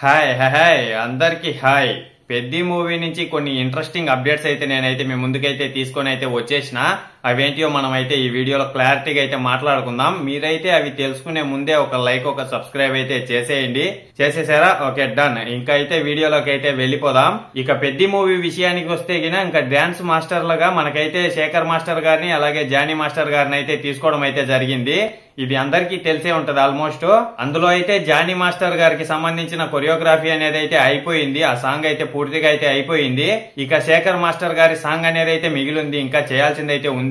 Hi hi అందరికి hi. Peddi movie నుంచి కొన్ని ఇంట్రెస్టింగ్ అప్డేట్స్ అయితే నేనైతే మీ ముందుకైతే తీసుకొని అయితే వచ్చేసిన. అవేంటియో మనం అయితే ఈ వీడియోలో క్లారిటీగా అయితే మాట్లాడుకుందాం. మీరైతే అవి తెలుసుకునే ముందే ఒక లైక్ ఒక సబ్స్క్రైబ్ అయితే చేసేయండి. చేసేసారా? Okay, done. ఇంకా అయితే వీడియోలోకి అయితే వెళ్ళిపోదాం. ఇక పెద్ది మూవీ విషయానికి వస్తే గిన ఇంకా డాన్స్ మాస్టర్లుగా మనకైతే శేఖర్ మాస్టర్ గారిని అలాగే జానీ మాస్టర్ గారిని అయితే తీసుకోవడం అయితే జరిగింది. ఇది అందరికీ తెలిసే ఉంటది ఆల్మోస్ట్. అందులో అయితే జానీ మాస్టర్ గారికి సంబంధించిన కొరియోగ్రఫీ అనేది అయితే అయిపోయింది. ఆ సాంగ్ అయితే పూర్తిగా అయితే అయిపోయింది. ఇక శేఖర్ మాస్టర్ గారి సాంగ్ అనేది అయితే మిగిలింది, ఇంకా చేయాల్సింది అయితే ఉంది.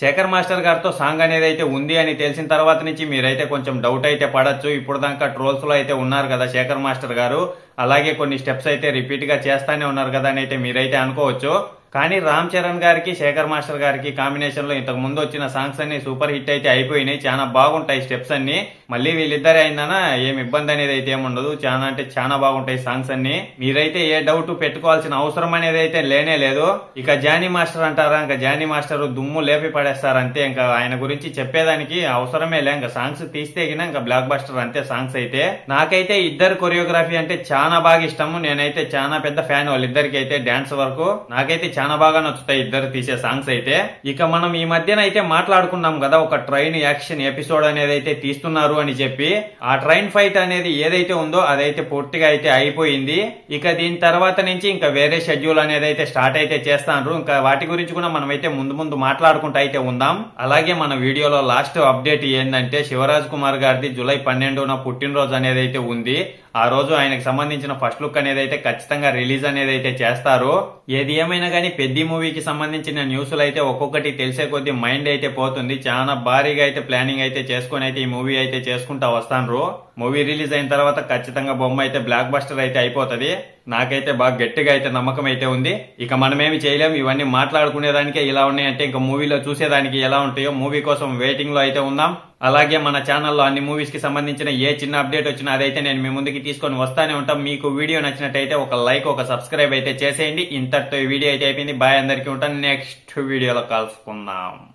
శేఖర్ మాస్టర్ గారితో సాంగ్ అనేది అయితే ఉంది అని తెలిసిన తర్వాత నుంచి మీరైతే కొంచెం డౌట్ అయితే పడచ్చు. ఇప్పుడు దాకా ట్రోల్స్ లో అయితే ఉన్నారు కదా శేఖర్ మాస్టర్ గారు, అలాగే కొన్ని స్టెప్స్ అయితే రిపీట్ గా చేస్తానే ఉన్నారు కదా అని అయితే మీరైతే అనుకోవచ్చు. కానీ రామ్ చరణ్ గారికి శేఖర్ మాస్టర్ గారికి కాంబినేషన్ లో ఇంతకు ముందు వచ్చిన సాంగ్స్ అన్ని సూపర్ హిట్ అయితే అయిపోయినాయి. చాలా బాగుంటాయి స్టెప్స్ అన్ని. మళ్ళీ వీళ్ళిద్దరే అయిందనా ఏం ఇబ్బంది అనేది అయితే ఏముండదు. చాలా అంటే చాలా బాగుంటాయి సాంగ్స్ అన్ని. మీరైతే ఏ డౌట్ పెట్టుకోవాల్సిన అవసరం అనేది అయితే లేనే లేదు. ఇక జానీ మాస్టర్ అంటారా, ఇంకా జానీ మాస్టర్ దుమ్ము లేపి పడేస్తారు అంతే. ఇంకా ఆయన గురించి చెప్పేదానికి అవసరమే లే. ఇంకా సాంగ్స్ తీస్తే గిన ఇంకా బ్లాక్ బస్టర్ అంతే సాంగ్స్ అయితే. నాకైతే ఇద్దరు కొరియోగ్రఫీ అంటే చాలా బాగా ఇష్టము. నేనైతే చాలా పెద్ద ఫ్యాన్ వాళ్ళిద్దరికి అయితే. డాన్స్ వరకు నాకైతే చాలా బాగా నచ్చుతాయి ఇద్దరు తీసే సాంగ్స్ అయితే. ఇక మనం ఈ మధ్యన అయితే మాట్లాడుకున్నాం కదా ఒక ట్రైన్ యాక్షన్ ఎపిసోడ్ అనేది అయితే తీస్తున్నారు అని చెప్పి. ఆ ట్రైన్ ఫైట్ అనేది ఏదైతే ఉందో అదైతే పూర్తిగా అయితే అయిపోయింది. ఇక దీని తర్వాత నుంచి ఇంకా వేరే షెడ్యూల్ అనేది అయితే స్టార్ట్ అయితే చేస్తాను. ఇంకా వాటి గురించి కూడా మనం అయితే ముందు మాట్లాడుకుంటూ అయితే ఉందాం. అలాగే మన వీడియోలో లాస్ట్ అప్డేట్ ఏంటంటే శివరాజ్ కుమార్ గారిది జూలై 12న పుట్టినరోజు అనేది అయితే ఉంది. ఆ రోజు ఆయనకు సంబంధించిన ఫస్ట్ లుక్ అనేది అయితే ఖచ్చితంగా రిలీజ్ అనేది అయితే చేస్తారు. ఏది ఏమైనా కానీ పెద్ది మూవీకి సంబంధించిన న్యూస్లు అయితే ఒక్కొక్కటి తెలిసే కొద్దీ మైండ్ అయితే పోతుంది. చాలా భారీగా అయితే ప్లానింగ్ అయితే చేసుకుని అయితే ఈ మూవీ అయితే చేసుకుంటా వస్తాను. మూవీ రిలీజ్ అయిన తర్వాత ఖచ్చితంగా బొమ్మ అయితే బ్లాక్ బస్టర్ అయితే అయిపోతుంది. నాకైతే బాగా గట్టిగా అయితే నమ్మకం అయితే ఉంది. ఇక మనమేమి చేయలేం. ఇవన్నీ మాట్లాడుకునేదానికే ఇలా ఉన్నాయంటే ఇంకా మూవీలో చూసేదానికి ఎలా ఉంటాయో మూవీ కోసం వెయిటింగ్ లో అయితే ఉందాం. అలాగే మన ఛానల్లో అన్ని మూవీస్ కి సంబంధించిన ఏ చిన్న అప్డేట్ వచ్చినా అదైతే నేను మీ ముందుకి తీసుకొని వస్తానే ఉంటాం. మీకు వీడియో నచ్చినట్టయితే ఒక లైక్ ఒక సబ్స్క్రైబ్ అయితే చేసేయండి. ఇంతటితో ఈ వీడియో అయితే అయిపోయింది. బాయ్, అందరికీ ఉంటాను. నెక్స్ట్ వీడియోలో కలుసుకుందాం.